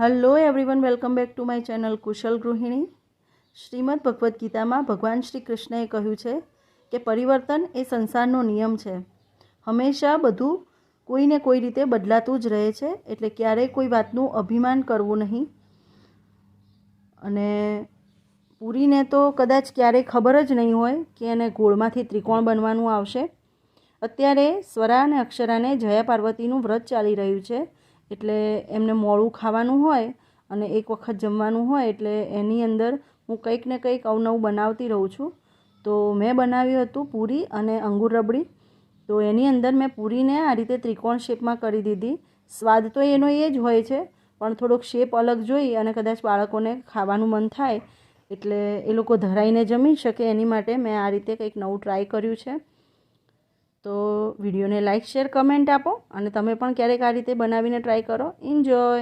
Hello everyone, welcome back to my channel કુશલ ગૃહિણી. શ્રીમદ ભગવદ્ ગીતામાં ભગવાન શ્રી કૃષ્ણએ કહ્યું છે કે પરિવર્તન એ સંસારનો નિયમ છે. હંમેશા બધું કોઈને કોઈ રીતે બદલાતું જ રહે છે, એટલે ક્યારેય કોઈ વાતનું અભિમાન કરવું નહીં. અને પૂરીને તો કદાચ ક્યારેય ખબર જ નહીં હોય કે એને ગોળમાંથી ત્રિકોણ બનવાનું આવશે. અત્યારે સ્વરા અને અક્ષરાને જયા પાર્વતીનું વ્રત ચાલી રહ્યું છે, એટલે એમને મોડું ખાવાનું હોય અને એક વખત જમવાનું હોય, એટલે એની અંદર હું કંઈક ને કંઈક અવનવું બનાવતી રહું છું. તો મેં બનાવ્યું હતું પૂરી અને અંગૂર રબડી. તો એની અંદર મેં પૂરીને આ રીતે ત્રિકોણ શેપમાં કરી દીધી. સ્વાદ તો એનો એ જ હોય છે, પણ થોડોક શેપ અલગ જોઈ અને કદાચ બાળકોને ખાવાનું મન થાય એટલે એ લોકો ધરાઈને જમી શકે, એની માટે મેં આ રીતે કંઈક નવું ટ્રાય કર્યું છે. તો વિડીયોને લાઇક, શેર, કમેન્ટ આપો અને તમે પણ ક્યારેક આ રીતે બનાવીને ટ્રાય કરો. એન્જોય.